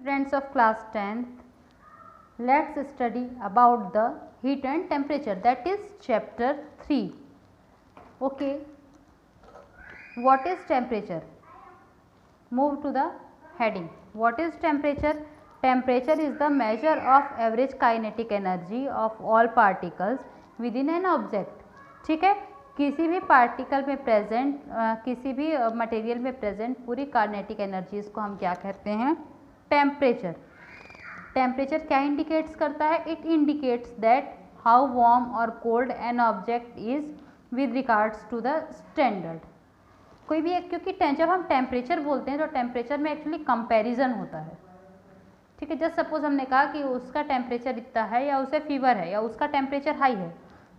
Students of class 10th, let's study about the heat and temperature, that is chapter 3. Okay, what is temperature? Move to the heading. What is temperature? Temperature is the measure of average kinetic energy of all particles within an object. ठीक है, किसी भी particle में present किसी भी material में present पूरी kinetic energies को हम क्या कहते हैं? टेम्परेचर. टेम्परेचर क्या इंडिकेट्स करता है? It indicates that how warm और cold an object is with regards to the standard. कोई भी एक, क्योंकि जब हम टेम्परेचर बोलते हैं तो टेम्परेचर में एक्चुअली कंपैरिजन होता है. ठीक है, जस्ट सपोज हमने कहा कि उसका टेम्परेचर इतना है या उसे फीवर है या उसका टेम्परेचर हाई है,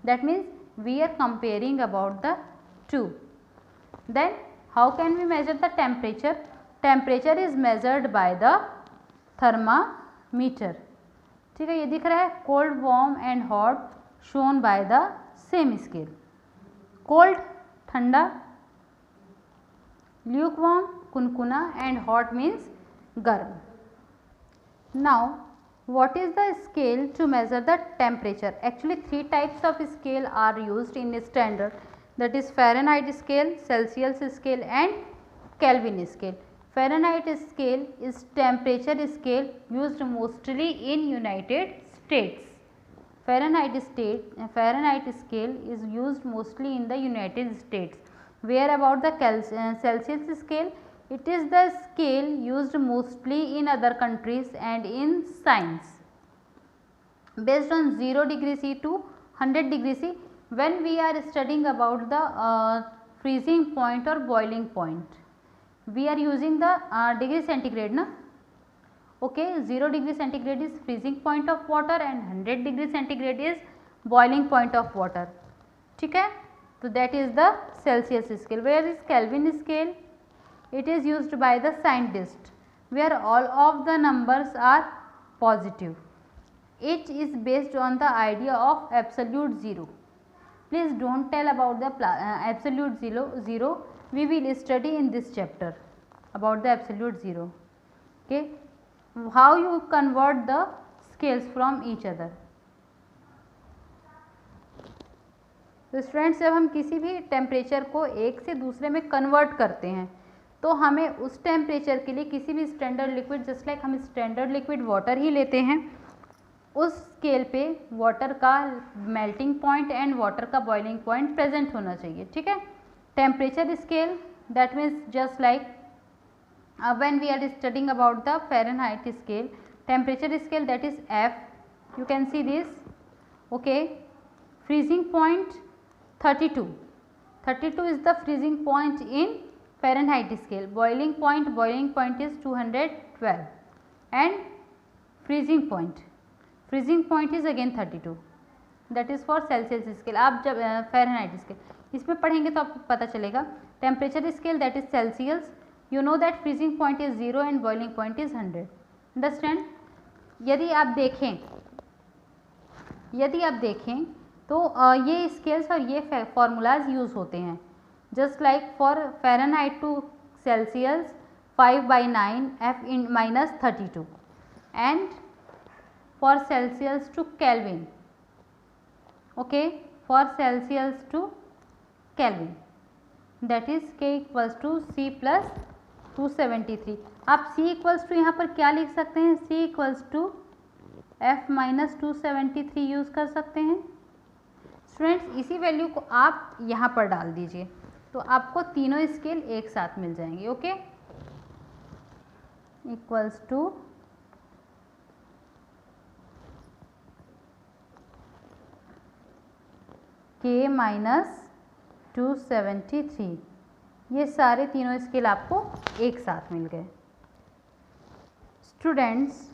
that means we are comparing about the two. Then how can we measure the temperature? Temperature is measured by the thermometer. ठीक है, ये दिख रहा है cold, warm and hot shown by the same scale. Cold ठंडा, lukewarm कुनकुना and hot means गर्म. Now what is the scale to measure the temperature? Actually 3 types of scale are used in standard, that is Fahrenheit scale, Celsius scale and Kelvin scale. Fahrenheit scale is temperature scale used mostly in United States. Fahrenheit scale is used mostly in the United States. Where about the Celsius scale? It is the scale used mostly in other countries and in science. Based on 0 degree C to 100 degree C, when we are studying about the freezing point or boiling point, we are using the degree centigrade na. Okay, 0 degree centigrade is freezing point of water and 100 degree centigrade is boiling point of water. ठीक है, so that is the Celsius scale. Where is Kelvin scale? It is used by the scientist where all of the numbers are positive. It is based on the idea of absolute zero. Please don't tell about the absolute zero. We will study in this chapter about the absolute zero. Okay, how you convert the scales from each other. तो students, जब हम किसी भी temperature को एक से दूसरे में कन्वर्ट करते हैं तो हमें उस टेम्परेचर के लिए किसी भी स्टैंडर्ड लिक्विड, जस्ट लाइक हम स्टैंडर्ड लिक्विड वाटर ही लेते हैं, उस स्केल पे वाटर का मेल्टिंग पॉइंट एंड वाटर का बॉइलिंग पॉइंट प्रेजेंट होना चाहिए. ठीक है, temperature scale that means just like when we are studying about the Fahrenheit scale, temperature scale that is F. You can see this. Okay, freezing point 32 is the freezing point in Fahrenheit scale. Boiling point is 212 and freezing point is again 32. That is for Celsius scale. आप जब Fahrenheit scale इसमें पढ़ेंगे तो आपको पता चलेगा. Temperature scale that is Celsius. You know that freezing point is 0 and boiling point is 100. Understand? यदि आप देखें तो ये स्केल्स और ये फार्मूलाज यूज़ होते हैं. Just like for Fahrenheit to Celsius 5/9 F in -32 and for Celsius to Kelvin. Okay, for Celsius to Kelvin that is K = C + 273. आप C = यहाँ पर क्या लिख सकते हैं? C = F - 273 यूज़ कर सकते हैं. स्टूडेंट्स, इसी वैल्यू को आप यहाँ पर डाल दीजिए तो आपको तीनों स्केल एक साथ मिल जाएंगे. Okay, equals to K - 273. ये सारे तीनों स्केल आपको एक साथ मिल गए. Students,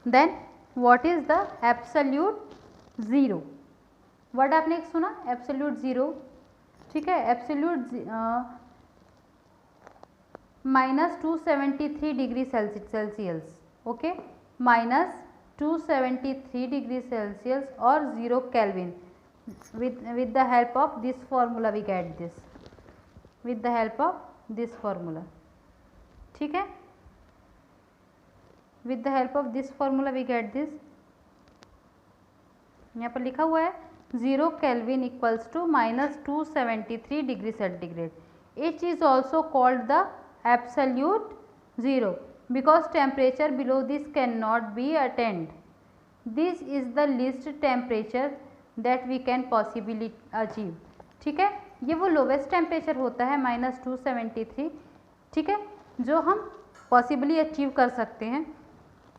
then what is the absolute zero? Word आपने एक सुना, एब्सोल्यूट ज़ीरो. ठीक है, absolute -273 degree Celsius. Okay, -273 degree Celsius और 0 kelvin. with the help of this formula we get this, with the help of this formula. ठीक है, with the help of this formula we get this, यहाँ पर लिखा हुआ है 0 Kelvin equals to -273 degree centigrade. It is also called the absolute zero because temperature below this cannot be attained. This is the least temperature that we can possibly achieve. ठीक है, ये वो lowest temperature होता है -273, ठीक है, जो हम पॉसिबली अचीव कर सकते हैं,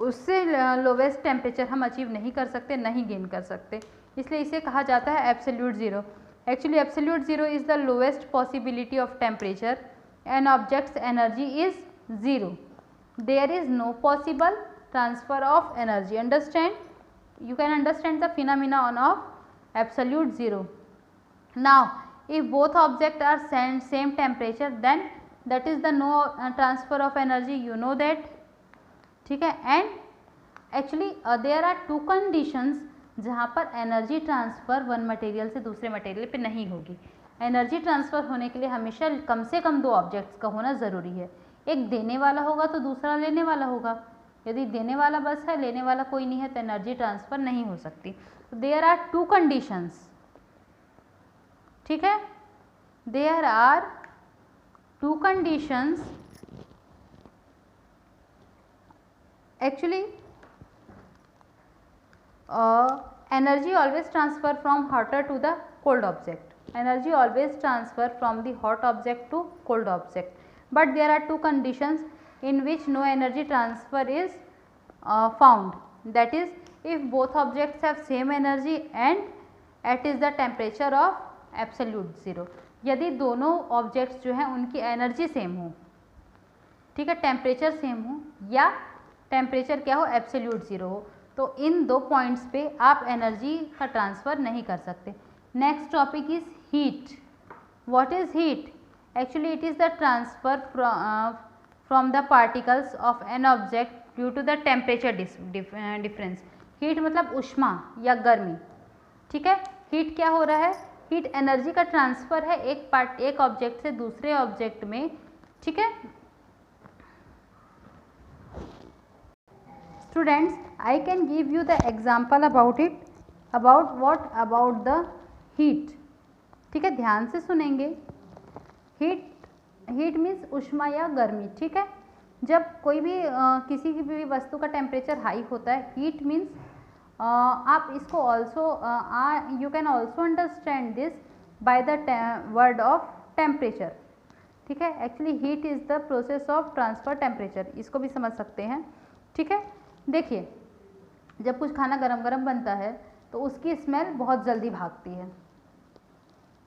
उससे लोवेस्ट टेम्परेचर हम अचीव नहीं कर सकते, नहीं गेन कर सकते, इसलिए इसे कहा जाता है absolute zero. Actually absolute zero is the lowest possibility of temperature and objects energy is zero. There is no possible transfer of energy. Understand, you can understand the phenomenon of absolute zero. Now if both objects are same temperature, then that is the no transfer of energy, you know that, ठीक है. and actually there are two conditions जहाँ पर energy transfer one material से दूसरे material पे नहीं होगी. Energy transfer होने के लिए हमेशा कम से कम दो ऑब्जेक्ट्स का होना ज़रूरी है. एक देने वाला होगा तो दूसरा लेने वाला होगा. यदि देने वाला बस है, लेने वाला कोई नहीं है, तो एनर्जी ट्रांसफ़र नहीं हो सकती. देयर आर टू कंडीशंस, ठीक है, there are two conditions. Actually energy always transfer from hotter to the cold object. Energy always transfer from the hot object to cold object. But there are two conditions in which no energy transfer is found. That is, if both objects have same energy and at is the temperature of absolute zero. यदि दोनों objects जो हैं उनकी energy same हो, ठीक है, temperature same हो, या टेम्परेचर क्या हो, एब्सोल्यूट ज़ीरो हो, तो इन दो पॉइंट्स पे आप एनर्जी का ट्रांसफ़र नहीं कर सकते. Next topic is heat. What is heat? Actually it is the transfer from the particles of an object due to the temperature difference. Heat मतलब ऊष्मा या गर्मी, ठीक है. हीट क्या हो रहा है? हीट एनर्जी का ट्रांसफ़र है एक ऑब्जेक्ट से दूसरे ऑब्जेक्ट में, ठीक है. Students, I can give you the example about it. About what? About the heat. ठीक है, ध्यान से सुनेंगे. हीट मीन्स ऊष्मा या गर्मी, ठीक है. जब कोई भी किसी की भी वस्तु का टेम्परेचर हाई होता है, हीट मीन्स आप इसको also you can also understand this by the word of temperature, ठीक है. Actually heat is the process of transfer temperature, इसको भी समझ सकते हैं, ठीक है. देखिए, जब कुछ खाना गरम गरम बनता है तो उसकी स्मेल बहुत जल्दी भागती है,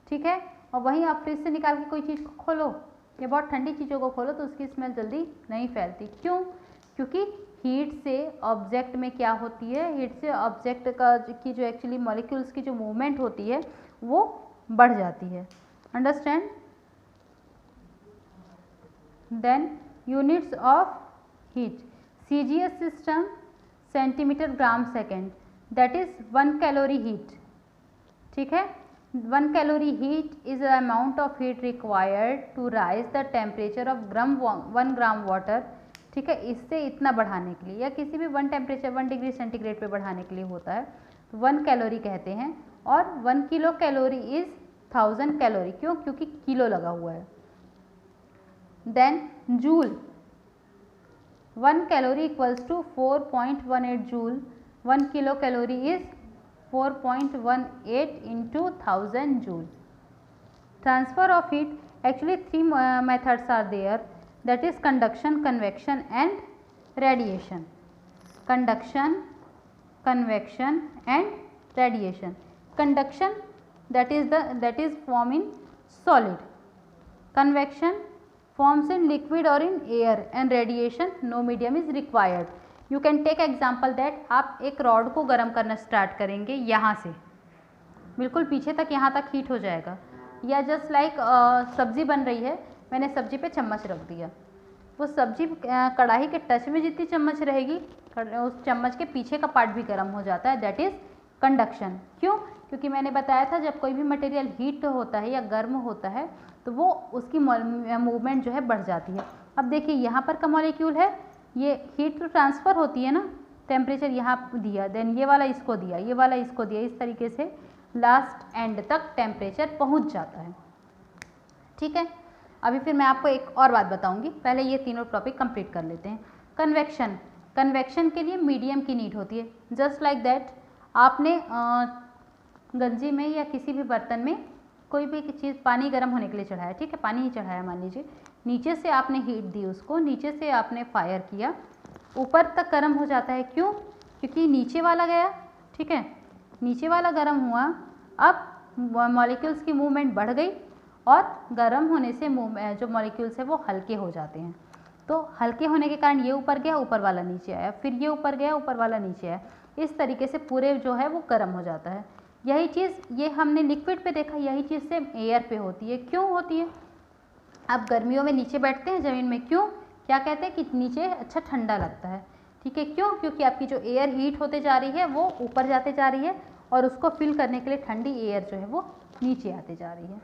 ठीक है. और वहीं आप फ्रिज से निकाल के कोई चीज़ को खोलो या बहुत ठंडी चीज़ों को खोलो तो उसकी स्मेल जल्दी नहीं फैलती. क्यों? क्योंकि हीट से ऑब्जेक्ट में क्या होती है, हीट से ऑब्जेक्ट का की जो एक्चुअली मॉलिक्यूल्स की जो मूवमेंट होती है वो बढ़ जाती है. Understand. Then units of heat. CGS system centimetre gram second, that is 1 calorie heat, ठीक है. 1 calorie heat is the amount of heat required to raise the temperature of 1 gram water, ठीक है. इससे इतना बढ़ाने के लिए या किसी भी 1 टेम्परेचर 1 डिग्री सेंटीग्रेड पे बढ़ाने के लिए होता है, तो 1 कैलोरी कहते हैं. और 1 किलो कैलोरी इज़ 1000 कैलोरी. क्यों? क्योंकि किलो लगा हुआ है. Then joule. 1 calorie equals to 4.18 joule. 1 kilocalorie is 4.18 into 1000 joule. Transfer of heat, actually 3 methods are there, that is conduction, convection and radiation. Conduction, convection and radiation. Conduction, that is form in solid. Convection forms in liquid or in air, and radiation no medium is required. You can take example that आप एक rod को गर्म करना start करेंगे यहाँ से, बिल्कुल पीछे तक, यहाँ तक हीट हो जाएगा. या जस्ट लाइक सब्ज़ी बन रही है, मैंने सब्ज़ी पे चम्मच रख दिया, वो सब्ज़ी कढ़ाई के टच में जितनी चम्मच रहेगी उस चम्मच के पीछे का पार्ट भी गर्म हो जाता है. That is conduction. क्यों? क्योंकि मैंने बताया था जब कोई भी मटेरियल हीट होता है या गर्म होता है तो वो उसकी मूवमेंट जो है बढ़ जाती है. अब देखिए यहाँ पर का मॉलिक्यूल है ये हीट तो ट्रांसफ़र होती है ना, टेम्परेचर यहाँ दिया, देन ये वाला इसको दिया, ये वाला इसको दिया, इस तरीके से लास्ट एंड तक टेम्परेचर पहुँच जाता है। ठीक है, अभी फिर मैं आपको एक और बात बताऊंगी, पहले ये तीनों टॉपिक कंप्लीट कर लेते हैं। कन्वेक्शन, कन्वेक्शन के लिए मीडियम की नीड होती है। जस्ट लाइक दैट, आपने गंजी में या किसी भी बर्तन में कोई भी चीज़ पानी गर्म होने के लिए चढ़ाया, ठीक है, पानी ही चढ़ाया मान लीजिए, नीचे से आपने हीट दी उसको, नीचे से आपने फायर किया, ऊपर तक गर्म हो जाता है। क्यों? क्योंकि नीचे वाला गया, ठीक है, नीचे वाला गर्म हुआ, अब मॉलिक्यूल्स की मूवमेंट बढ़ गई और गर्म होने से जो मॉलिक्यूल्स है वो हल्के हो जाते हैं। तो हल्के होने के कारण ये ऊपर गया, ऊपर वाला नीचे आया, फिर ये ऊपर गया, ऊपर वाला नीचे आया, इस तरीके से पूरे जो है वो गर्म हो जाता है। यही चीज़ ये हमने लिक्विड पे देखा, यही चीज़ सेम एयर पे होती है। क्यों होती है? आप गर्मियों में नीचे बैठते हैं ज़मीन में, क्यों? क्या कहते हैं कि नीचे अच्छा ठंडा लगता है, ठीक है, क्यों? क्योंकि आपकी जो एयर हीट होते जा रही है वो ऊपर जाते जा रही है और उसको फिल करने के लिए ठंडी एयर जो है वो नीचे आते जा रही है।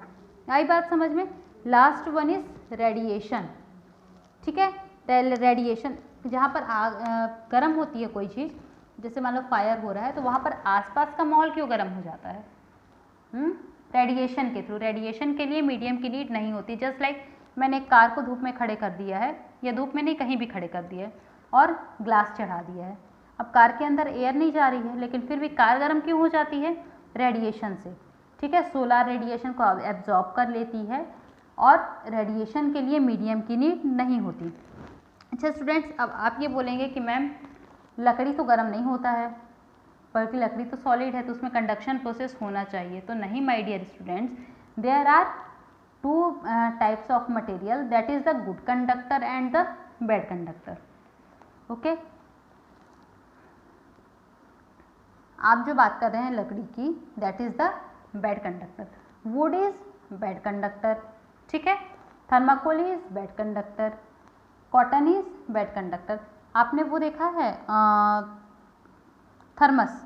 आई बात समझ में? लास्ट वन इज रेडिएशन, ठीक है, रेडिएशन, जहाँ पर गर्म होती है कोई चीज़, जैसे मान लो फायर हो रहा है, तो वहाँ पर आसपास का माहौल क्यों गर्म हो जाता है? रेडिएशन के थ्रू। रेडिएशन के लिए मीडियम की नीड नहीं होती। जस्ट लाइक मैंने एक कार को धूप में खड़े कर दिया है, या धूप में नहीं कहीं भी खड़े कर दिया है और ग्लास चढ़ा दिया है, अब कार के अंदर एयर नहीं जा रही है, लेकिन फिर भी कार गर्म क्यों हो जाती है? रेडिएशन से, ठीक है, सोलार रेडिएशन को एब्जॉर्ब कर लेती है और रेडिएशन के लिए मीडियम की नीड नहीं होती। अच्छा स्टूडेंट्स, अब आप ये बोलेंगे कि मैम लकड़ी तो गर्म नहीं होता है, बल्कि लकड़ी तो सॉलिड है, तो उसमें कंडक्शन प्रोसेस होना चाहिए। तो नहीं my dear students, there are two types of material, that is the good conductor and the bad conductor. Okay, आप जो बात कर रहे हैं लकड़ी की, that is the bad conductor. Wood is bad conductor, ठीक है, thermocol is bad conductor, cotton is bad conductor. आपने वो देखा है थर्मस,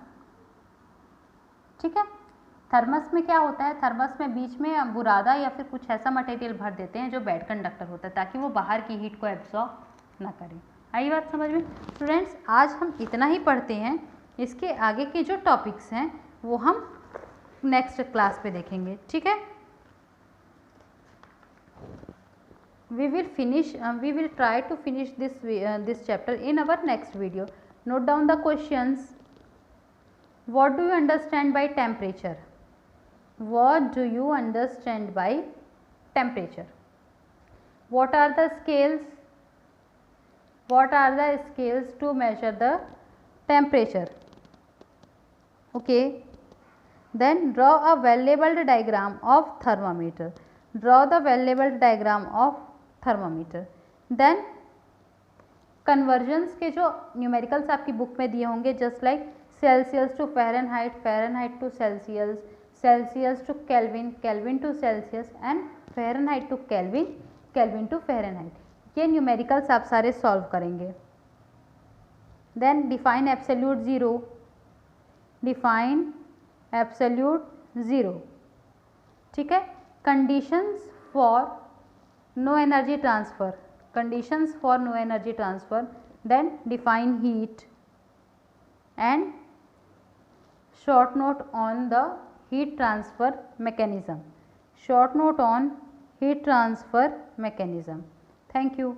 ठीक है, थर्मस में क्या होता है? थर्मस में बीच में बुरादा या फिर कुछ ऐसा मटेरियल भर देते हैं जो बैड कंडक्टर होता है, ताकि वो बाहर की हीट को एब्जॉर्ब ना करे। आई बात समझ में? स्टूडेंट्स, आज हम इतना ही पढ़ते हैं, इसके आगे के जो टॉपिक्स हैं वो हम नेक्स्ट क्लास पे देखेंगे, ठीक है। We will try to finish this chapter in our next video. Note down the questions. What do you understand by temperature? What do you understand by temperature? What are the scales? What are the scales to measure the temperature? Okay. Then draw a well-labeled diagram of thermometer. Draw the well-labeled diagram of thermometer. Then conversions के जो numericals आपकी book में दिए होंगे, just like Celsius to Fahrenheit, Fahrenheit to Celsius, Celsius to kelvin, kelvin to Celsius and Fahrenheit to kelvin, kelvin to Fahrenheit, ये numericals आप सारे solve करेंगे। Then define absolute zero, define absolute zero, ठीक है। Conditions for no energy transfer, conditions for no energy transfer, then define heat and short note on the heat transfer mechanism, short note on heat transfer mechanism. Thank you.